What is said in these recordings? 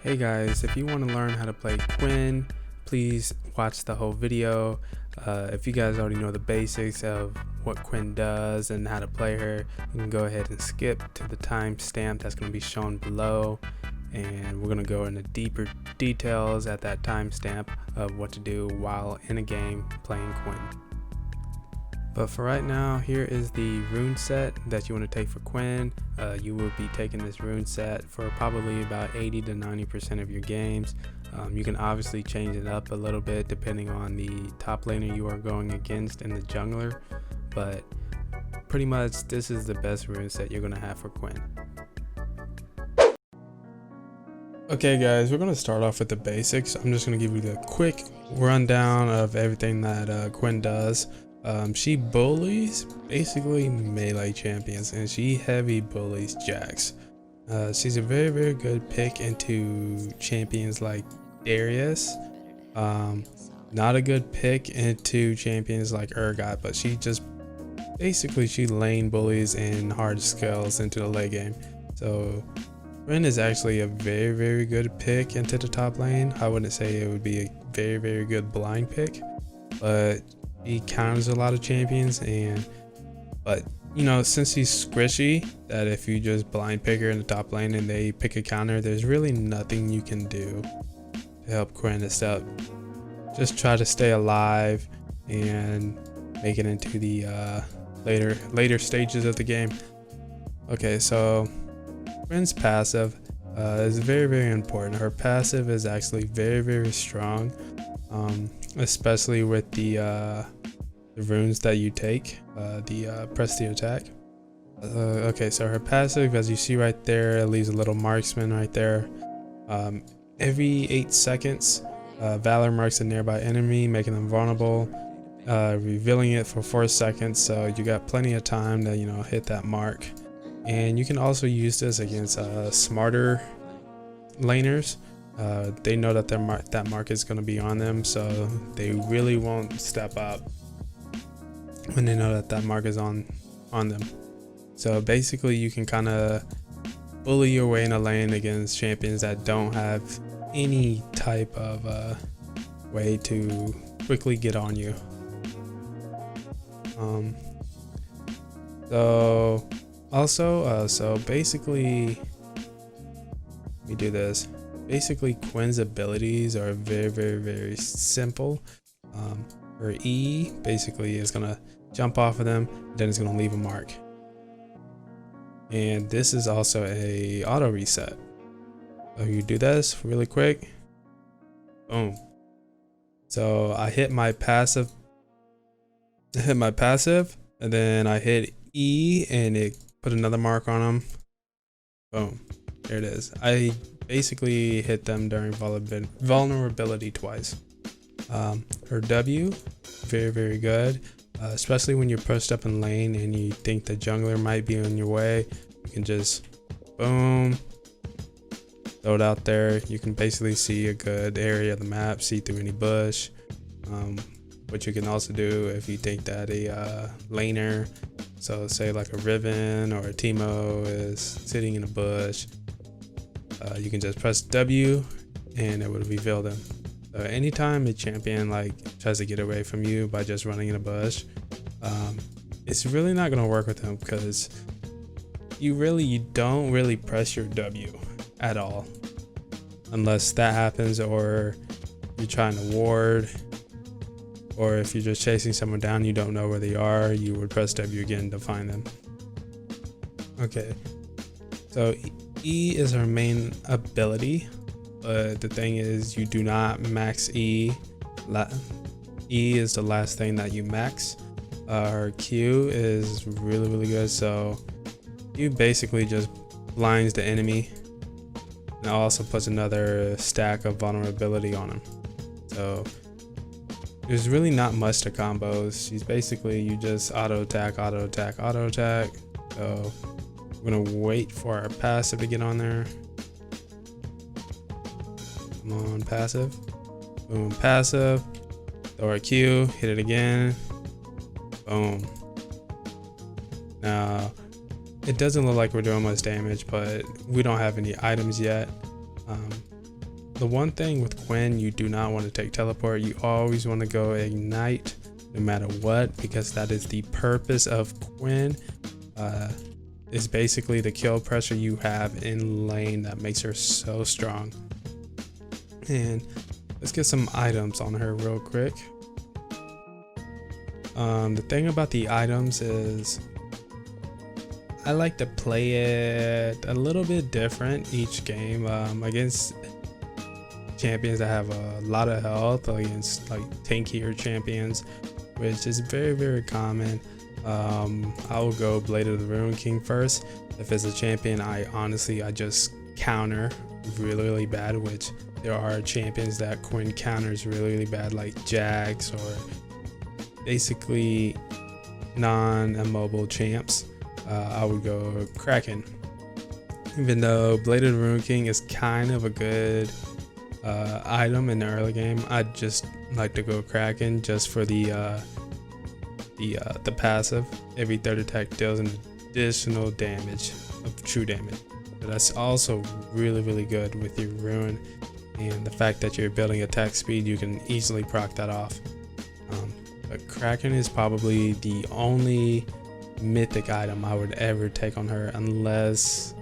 Hey guys, if you want to learn how to play Quinn, please watch the whole video. If you guys already know the basics of what Quinn does and how to play her, you can go ahead and skip to the timestamp that's going to be shown below, and we're going to go into deeper details at that timestamp of what to do while in a game playing Quinn. But for right now, here is the rune set that you want to take for Quinn. You will be taking this rune set for probably about 80 to 90% of your games. You can obviously change it up a little bit depending on the top laner you are going against and the jungler, but pretty much this is the best rune set you're going to have for Quinn. Okay guys, we're going to start off with the basics. I'm just going to give you the quick rundown of everything that Quinn does. She bullies basically melee champions, and she heavy bullies Jax. She's a very good pick into champions like Darius. Not a good pick into champions like Urgot, but she just basically she lane bullies and hard scales into the late game. So Quinn is actually a very good pick into the top lane. I wouldn't say it would be a very good blind pick, but he counters a lot of champions, but you know, since he's squishy, that if you just blind pick her in the top lane and they pick a counter, there's really nothing you can do to help Quinn except just try to stay alive and make it into the later stages of the game. Okay, so Quinn's passive is very important. Her passive is actually very strong, especially with the runes that you take, press the attack. Okay, so her passive, as you see right there, it leaves a little marksman right there. Every 8 seconds, Valor marks a nearby enemy, making them vulnerable, revealing it for 4 seconds, so you got plenty of time to, you know, hit that mark. And you can also use this against smarter laners. They know that that mark is going to be on them, so they really won't step up when they know that mark is on them. So basically you can kind of bully your way in a lane against champions that don't have any type of way to quickly get on you. So also so basically we do this. Basically Quinn's abilities are very simple. Her E basically is gonna jump off of them, then it's gonna leave a mark. And this is also a auto reset. So you do this really quick, boom. So I hit my passive, and then I hit E and it put another mark on them. Boom, there it is. I basically hit them during vulnerability twice. Her W, very good, especially when you're pushed up in lane and you think the jungler might be on your way. You can just boom, throw it out there. You can basically see a good area of the map, see through any bush. What you can also do if you think that a laner, so say like a Riven or a Teemo, is sitting in a bush, you can just press W and it would reveal them. So anytime a champion like tries to get away from you by just running in a bush, it's really not going to work with them, because you don't really press your W at all, unless that happens, or you're trying to ward, or if you're just chasing someone down, you don't know where they are, you would press W again to find them. Okay, so E is her main ability. But the thing is, you do not max E. E is the last thing that you max. Her Q is really good, so you basically just blinds the enemy and also puts another stack of vulnerability on him. So there's really not much to combos. She's basically, you just auto attack. So we're gonna wait for our passive to get on there. Come on, passive. Boom, passive. Throw our Q, hit it again. Boom. Now, it doesn't look like we're doing much damage, but we don't have any items yet. the one thing with Quinn, you do not want to take teleport. You always want to go ignite no matter what, because that is the purpose of Quinn. Is basically the kill pressure you have in lane that makes her so strong. And let's get some items on her real quick. The thing about the items is I like to play it a little bit different each game, against champions that have a lot of health, against like tankier champions, which is very common. I will go Blade of the Ruin King first. If it's a champion I just counter really bad, which there are champions that Quinn counters really bad, like Jax or basically non-immobile champs. I would go Kraken. Even though Blade of the Ruin King is kind of a good item in the early game, I'd just like to go Kraken just for the passive. Every third attack deals an additional damage of true damage. But that's also really good with your Ruin, and the fact that you're building attack speed, you can easily proc that off. But Kraken is probably the only mythic item I would ever take on her, unless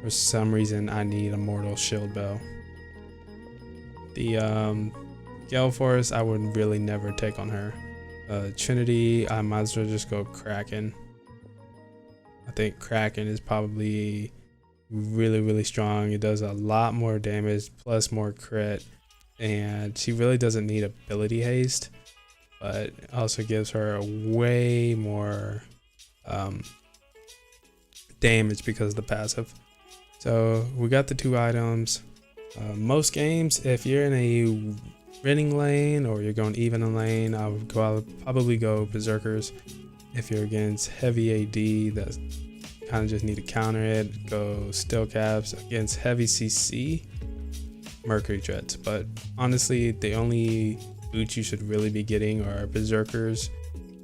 for some reason I need a mortal shield bow. The Gale Force I would really never take on her. Trinity, I might as well just go Kraken. I think Kraken is probably really strong. It does a lot more damage plus more crit, and she really doesn't need ability haste, but also gives her way more damage because of the passive. So we got the two items. Most games, if you're in a winning lane or you're going even in lane, I would probably go Berserkers. If you're against heavy AD that kind of just need to counter it, go Steel Caps. Against heavy CC, Mercury Treads. But honestly, the only boots you should really be getting are Berserkers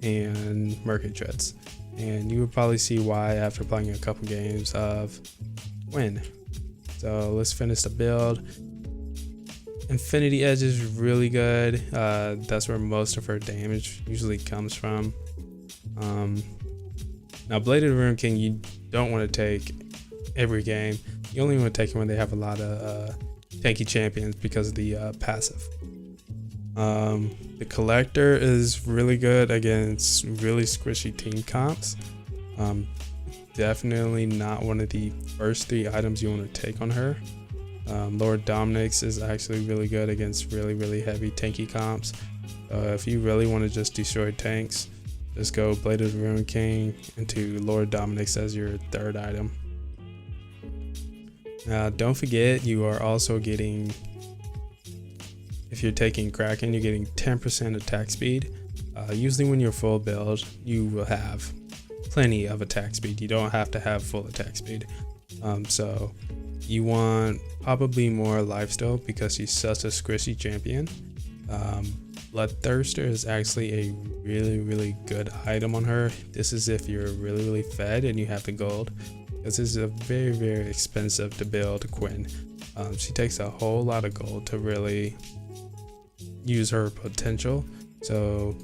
and Mercury Treads, and you would probably see why after playing a couple games of Quinn. So let's finish the build. Infinity Edge is really good. That's where most of her damage usually comes from. Now Blade of the Ruin King you don't want to take every game. You only want to take it when they have a lot of tanky champions because of the passive. The Collector is really good against really squishy team comps. Definitely not one of the first three items you want to take on her. Lord Dominic's is actually really good against really heavy tanky comps. If you really want to just destroy tanks, just go Blade of the Ruin King into Lord Dominic's as your third item. Now don't forget, you are also getting, if you're taking Kraken, you're getting 10% attack speed. Usually when you're full build, you will have plenty of attack speed. You don't have to have full attack speed. So you want probably more lifesteal because she's such a squishy champion. Bloodthirster is actually a really good item on her. This is if you're really fed and you have the gold. This is a very expensive to build Quinn. She takes a whole lot of gold to really use her potential. So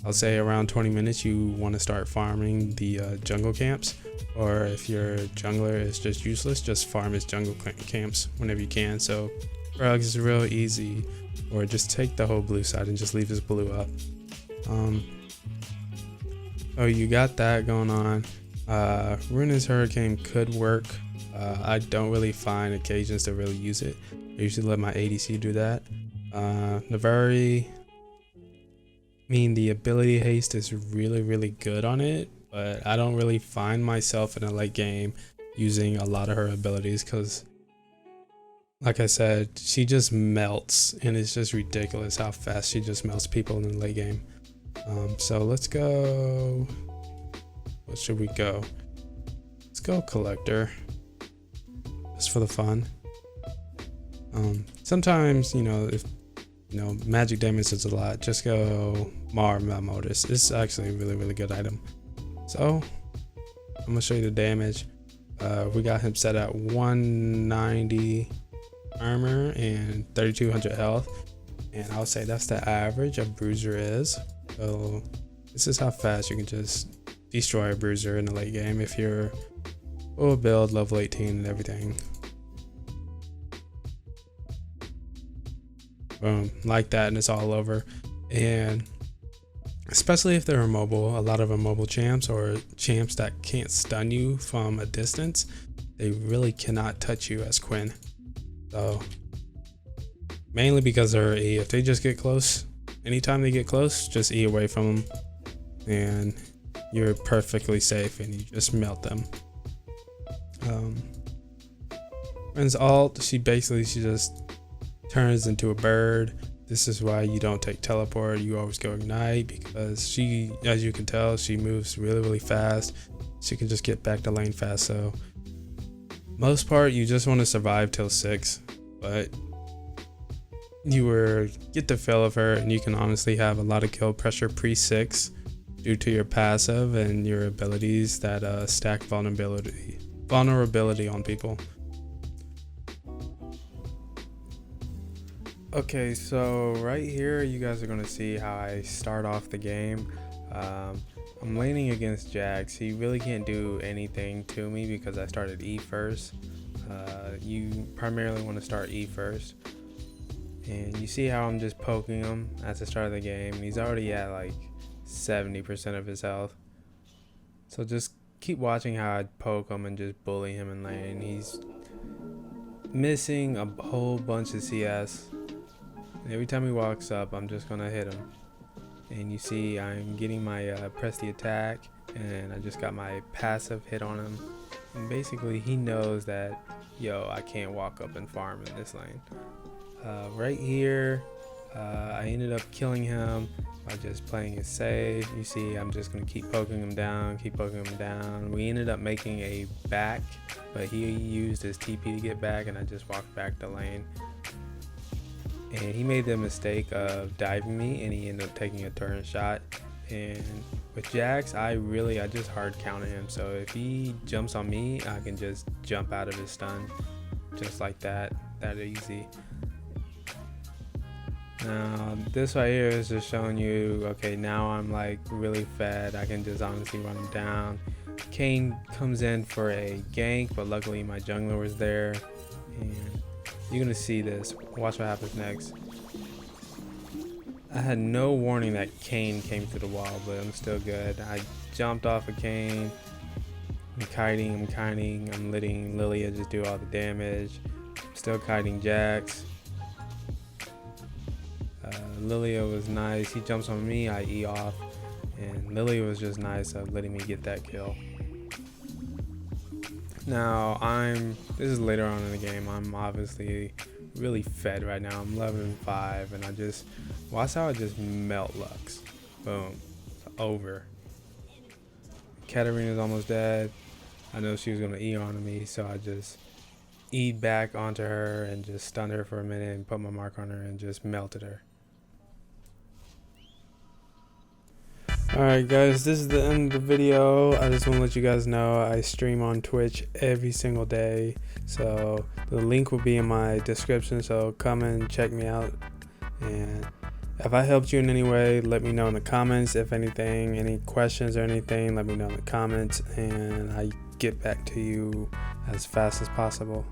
I'll say around 20 minutes you want to start farming the jungle camps, or if your jungler is just useless, just farm his jungle camps whenever you can. So Frog is real easy, or just take the whole blue side and just leave his blue up. So you got that going on. Ruinous Hurricane could work. I don't really find occasions to really use it. I usually let my ADC do that. Navari, I mean, the ability haste is really good on it, but I don't really find myself in a late game using a lot of her abilities because, like I said, she just melts, and it's just ridiculous how fast she just melts people in the late game. So let's go. What should we go? Let's go Collector, just for the fun. Sometimes, if magic damage is a lot, just go Mar Malmodus. It's actually a really good item. So I'm gonna show you the damage. We got him set at 190. armor and 3200 health, and I'll say that's the average a bruiser is. So this is how fast you can just destroy a bruiser in the late game if you're full build, level 18 and everything. Boom, like that, and it's all over. And especially if they're immobile, a lot of immobile champs or champs that can't stun you from a distance, they really cannot touch you as Quinn. So mainly because they're E. If they just get close, anytime they get close, just E away from them and you're perfectly safe and you just melt them. Quinn's ult, she just turns into a bird. This is why you don't take teleport, you always go ignite, because she, as you can tell, she moves really fast. She can just get back to lane fast. So most part you just want to survive till 6, but you get the feel of her and you can honestly have a lot of kill pressure pre-6 due to your passive and your abilities that stack vulnerability on people. Okay, so right here you guys are going to see how I start off the game. I'm laning against Jax. He really can't do anything to me because I started E first. You primarily want to start E first. And you see how I'm just poking him at the start of the game. He's already at like 70% of his health. So just keep watching how I poke him and just bully him in lane. He's missing a whole bunch of CS. Every time he walks up, I'm just gonna hit him. And you see I'm getting my press the attack, and I just got my passive hit on him. And basically he knows that, yo, I can't walk up and farm in this lane. Right here, I ended up killing him by just playing it safe. You see I'm just gonna keep poking him down. We ended up making a back, but he used his TP to get back, and I just walked back the lane. And he made the mistake of diving me, and he ended up taking a turn shot. And with Jax, I just hard counter him. So if he jumps on me, I can just jump out of his stun, just like that easy. Now this right here is just showing you, okay, now I'm like really fed. I can just honestly run him down. Kane comes in for a gank, but luckily my jungler was there, and you're gonna see this. Watch what happens next. I had no warning that Kane came through the wall, but I'm still good. I jumped off of Kane. I'm kiting. I'm letting Lilia just do all the damage. I'm still kiting Jax. Lilia was nice. He jumps on me, I E off. And Lilia was just nice at letting me get that kill. Now this is later on in the game. I'm obviously really fed right now. I'm level 5, and watch how I just melt Lux. Boom, it's over. Katarina's almost dead. I know she was gonna E on me, so I just E'd back onto her and just stunned her for a minute and put my mark on her and just melted her. Alright guys, this is the end of the video. I just want to let you guys know I stream on Twitch every single day, so the link will be in my description, so come and check me out. And if I helped you in any way, let me know in the comments. If anything, any questions or anything, let me know in the comments, and I get back to you as fast as possible.